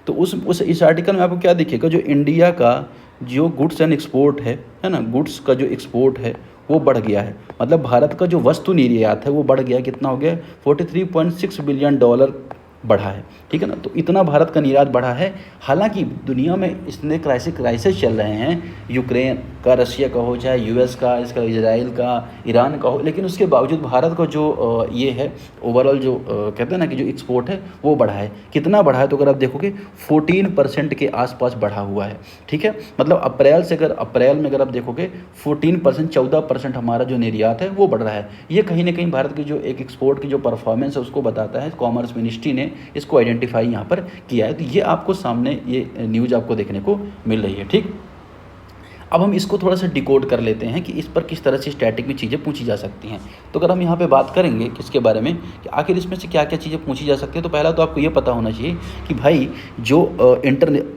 तो उस इस आर्टिकल में आपको क्या दिखेगा, जो इंडिया का जो गुड्स एंड एक्सपोर्ट है ना, गुड्स का जो एक्सपोर्ट है वो बढ़ गया है। मतलब भारत का जो वस्तु निर्यात है वो बढ़ गया, कितना हो गया, 43.6 बिलियन डॉलर बढ़ा है, ठीक है ना। तो इतना भारत का निर्यात बढ़ा है। हालांकि दुनिया में इतने क्राइसिस चल रहे हैं, यूक्रेन का, रशिया का हो, चाहे यूएस का, इसका इजराइल का, ईरान का हो, लेकिन उसके बावजूद भारत का जो ये है ओवरऑल जो कहते हैं ना कि जो एक्सपोर्ट है वो बढ़ा है। कितना बढ़ा है, तो अगर आप देखोगे 14% के आसपास बढ़ा हुआ है, ठीक है। मतलब अप्रैल में अगर आप देखोगे 14%, 14% हमारा जो निर्यात है वो बढ़ रहा है। ये कहीं ना कहीं भारत की जो एक एक्सपोर्ट की जो परफॉर्मेंस है उसको बताता है। कॉमर्स मिनिस्ट्री ने इसको आइडेंटिफाई यहाँ पर किया है। तो ये आपको सामने ये न्यूज़ आपको देखने को मिल रही है, ठीक। अब हम इसको थोड़ा सा डिकोड कर लेते हैं कि इस पर किस तरह से स्टैटिक में चीज़ें पूछी जा सकती हैं। तो अगर हम यहाँ पे बात करेंगे किसके बारे में कि आखिर इसमें से क्या क्या चीज़ें पूछी जा सकती है, तो पहला तो आपको ये पता होना चाहिए कि भाई जो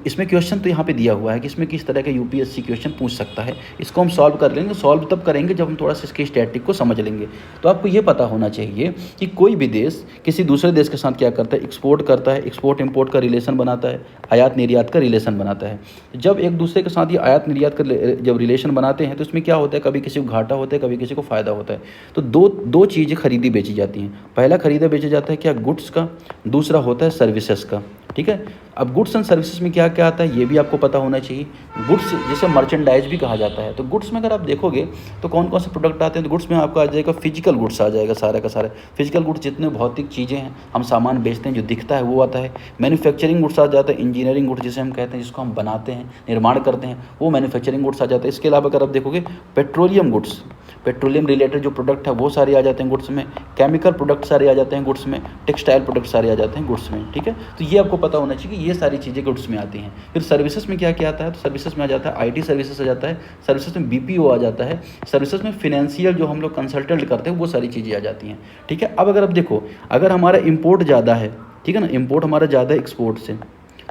इसमें क्वेश्चन तो यहाँ पे दिया हुआ है कि इसमें किस तरह का यूपीएससी क्वेश्चन पूछ सकता है। इसको हम सॉल्व कर लेंगे, सॉल्व तब करेंगे जब हम थोड़ा सा इसके स्टैटिक को समझ लेंगे। तो आपको ये पता होना चाहिए कि कोई भी देश किसी दूसरे देश के साथ क्या करता है, एक्सपोर्ट करता है, एक्सपोर्ट इम्पोर्ट का रिलेशन बनाता है, आयात निर्यात का रिलेशन बनाता है। जब एक दूसरे के साथ ये आयात निर्यात का जब रिलेशन बनाते हैं तो इसमें क्या होता है, कभी किसी को घाटा होता है, कभी किसी को फ़ायदा होता है। तो दो चीज़ें खरीदी बेची जाती हैं। पहला खरीदा बेचा जाता है क्या, गुड्स का, दूसरा होता है सर्विसेज का, ठीक है। अब गुड्स एंड सर्विसेज में क्या क्या आता है ये भी आपको पता होना चाहिए। गुड्स जिसे मर्चेंडाइज भी कहा जाता है। तो गुड्स में अगर आप देखोगे तो कौन कौन से प्रोडक्ट आते हैं, तो गुड्स में आपका आ जाएगा फिजिकल गुड्स आ जाएगा, सारा का सारा फिजिकल गुड्स, जितने भौतिक चीज़ें हैं, हम सामान बेचते हैं, जो दिखता है वो आता है। मैन्युफैक्चरिंग गुड्स आ जाता है, इंजीनियरिंग गुड्स जिसे हम कहते हैं, जिसको हम बनाते हैं, निर्माण करते हैं, वो मैन्युफैक्चरिंग गुड्स आ जाता है। इसके अलावा अगर आप देखोगे पेट्रोलियम गुड्स, पेट्रोलियम रिलेटेड जो प्रोडक्ट है वो सारे आ जाते हैं गुड्स में। केमिकल प्रोडक्ट सारे आ जाते हैं गुड्स में। टेक्सटाइल प्रोडक्ट सारे आ जाते हैं गुड्स में, ठीक है। तो ये आपको पता होना चाहिए कि ये सारी चीज़ें गुड्स में आती हैं। फिर सर्विसेज में क्या क्या आता है, तो सर्विसेज में आ जाता है आईटी सर्विसेज आ जाता है, सर्विसेज में बीपीओ आ जाता है, सर्विसेज में फिनेंशियल जो हम लोग कंसल्टेंट करते हैं वो सारी चीज़ें आ जाती हैं, ठीक है। अब अगर आप देखो, अगर हमारा इम्पोर्ट ज़्यादा है, ठीक है ना, इम्पोर्ट हमारा ज़्यादा है एक्सपोर्ट से,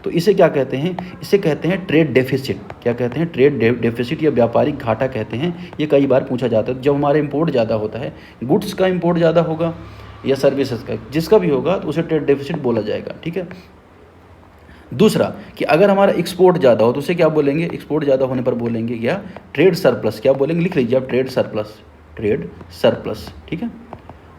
तो इसे क्या कहते हैं, इसे कहते हैं ट्रेड डेफिसिट। क्या कहते हैं, ट्रेड डेफिसिट या व्यापारिक घाटा कहते हैं। ये कई बार पूछा जाता है। जब हमारा इंपोर्ट ज़्यादा होता है, गुड्स का इंपोर्ट ज़्यादा होगा या सर्विसेज का, जिसका भी होगा, तो उसे ट्रेड डेफिसिट बोला जाएगा, ठीक है। दूसरा कि अगर हमारा एक्सपोर्ट ज़्यादा हो तो उसे क्या बोलेंगे, एक्सपोर्ट ज़्यादा होने पर बोलेंगे क्या, ट्रेड सरप्लस। क्या बोलेंगे, लिख लीजिए आप, ट्रेड सरप्लस, ट्रेड सरप्लस, ठीक है।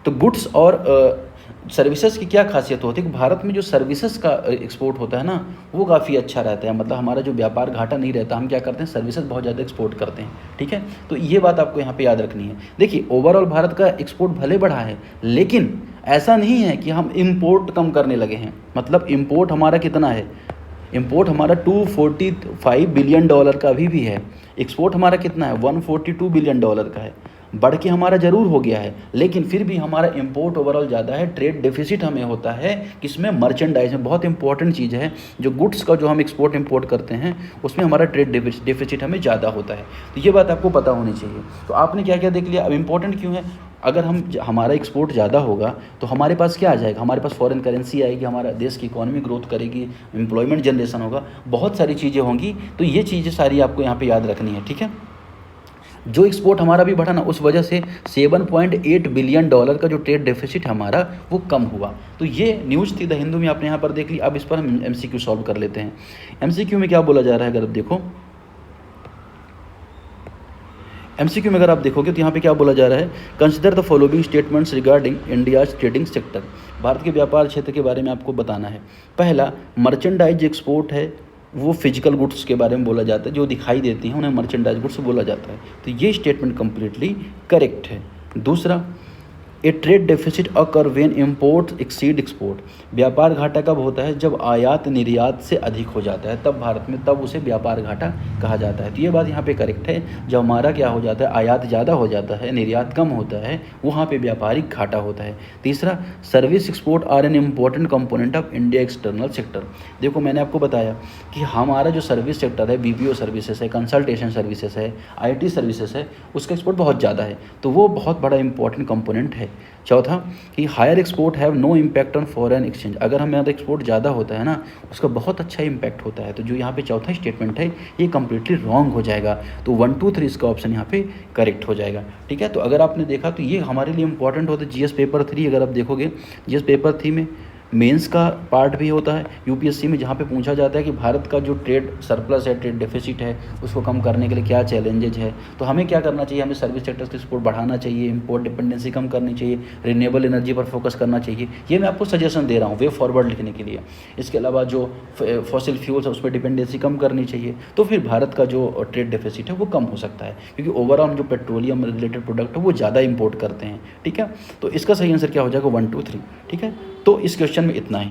तो गुड्स और सर्विसेज की क्या खासियत होती है कि भारत में जो सर्विसेज का एक्सपोर्ट होता है ना वो काफ़ी अच्छा रहता है। मतलब हमारा जो व्यापार घाटा नहीं रहता, हम क्या करते हैं, सर्विसेज बहुत ज़्यादा एक्सपोर्ट करते हैं, ठीक है। तो ये बात आपको यहाँ पे याद रखनी है। देखिए ओवरऑल भारत का एक्सपोर्ट भले बढ़ा है, लेकिन ऐसा नहीं है कि हम इम्पोर्ट कम करने लगे हैं। मतलब इम्पोर्ट हमारा कितना है, इम्पोर्ट हमारा 245 बिलियन डॉलर का अभी भी है। एक्सपोर्ट हमारा कितना है, 142 बिलियन डॉलर का है। बढ़ के हमारा ज़रूर हो गया है, लेकिन फिर भी हमारा इंपोर्ट ओवरऑल ज़्यादा है। ट्रेड डेफिसिट हमें होता है किसमें, मर्चेंडाइज में। बहुत इंपॉर्टेंट चीज़ है, जो गुड्स का जो हम एक्सपोर्ट इंपोर्ट करते हैं उसमें हमारा ट्रेड डेफिसिट हमें ज़्यादा होता है। तो ये बात आपको पता होनी चाहिए। तो आपने क्या क्या देख लिया। अब इंपॉर्टेंट क्यों है, अगर हमारा एक्सपोर्ट ज़्यादा होगा तो हमारे पास क्या आ जाएगा, हमारे पास फॉरेन करेंसी आएगी, हमारा देश की इकोनॉमी ग्रोथ करेगी, एम्प्लॉयमेंट जनरेशन होगा, बहुत सारी चीज़ें होंगी। तो ये चीज़ें सारी आपको यहाँ पे याद रखनी है, ठीक है। जो एक्सपोर्ट हमारा भी बढ़ा ना, उस वजह से 7.8 बिलियन डॉलर का जो ट्रेड डेफिसिट हमारा वो कम हुआ। तो ये न्यूज़ थी द हिंदू में, आपने यहाँ पर देख ली। अब इस पर हम एमसीक्यू सॉल्व कर लेते हैं। एमसीक्यू में क्या बोला जा रहा है, अगर आप देखो एमसीक्यू में अगर आप देखोगे तो यहाँ पे क्या बोला जा रहा है, consider the following statements regarding India's trading sector. Bharat के व्यापार क्षेत्र के बारे में आपको बताना है। पहला, मर्चेंडाइज एक्सपोर्ट है वो फिजिकल गुड्स के बारे में बोला जाता है, जो दिखाई देती हैं उन्हें मर्चेंडाइज गुड्स बोला जाता है। तो ये स्टेटमेंट कंप्लीटली करेक्ट है। दूसरा, ए trade deficit occur when import exceed export. व्यापार घाटा कब होता है, जब आयात निर्यात से अधिक हो जाता है, तब भारत में तब उसे व्यापार घाटा कहा जाता है। तो ये बात यहाँ पे करेक्ट है। जब हमारा क्या हो जाता है, आयात ज़्यादा हो जाता है, निर्यात कम होता है, वहाँ पे व्यापारिक घाटा होता है। तीसरा, service export are an important component of India external sector. देखो मैंने आपको बताया कि हमारा जो सर्विस सेक्टर है, बीपीओ सर्विसेज है, कंसल्टेशन सर्विसेज है, IT सर्विसेज है, उसका एक्सपोर्ट बहुत ज़्यादा है, तो वो बहुत बड़ा इंपॉर्टेंट कंपोनेंट है। चौथा, कि higher export have no impact on foreign exchange. अगर हमारा एक्सपोर्ट ज़्यादा होता है ना, उसका बहुत अच्छा इम्पैक्ट होता है। तो जो यहाँ पे चौथा स्टेटमेंट है ये कम्प्लीटली रॉन्ग हो जाएगा। तो 1, 2, 3 इसका ऑप्शन यहाँ पे करेक्ट हो जाएगा, ठीक है। तो अगर आपने देखा तो ये हमारे लिए इंपॉर्टेंट होता है। GS पेपर 3 अगर आप देखोगे, GS पेपर 3 में मेंस का पार्ट भी होता है यूपीएससी में, जहाँ पे पूछा जाता है कि भारत का जो ट्रेड सरप्लस है, ट्रेड डेफिसिट है, उसको कम करने के लिए क्या चैलेंजेज है। तो हमें क्या करना चाहिए, हमें सर्विस सेक्टर्स की सपोर्ट बढ़ाना चाहिए, इंपोर्ट डिपेंडेंसी कम करनी चाहिए, रिन्यूएबल एनर्जी पर फोकस करना चाहिए। ये मैं आपको सजेशन दे रहा हूँ वे फॉरवर्ड लिखने के लिए। इसके अलावा जो फॉसिल फ्यूल्स है उस पर डिपेंडेंसी कम करनी चाहिए, तो फिर भारत का जो ट्रेड डेफिसिट है वो कम हो सकता है, क्योंकि ओवरऑल जो पेट्रोलियम रिलेटेड प्रोडक्ट है वो ज़्यादा इंपोर्ट करते हैं। ठीक है, तो इसका सही आंसर क्या हो जाएगा, 1 2 3। ठीक है, तो इस क्वेश्चन में इतना ही।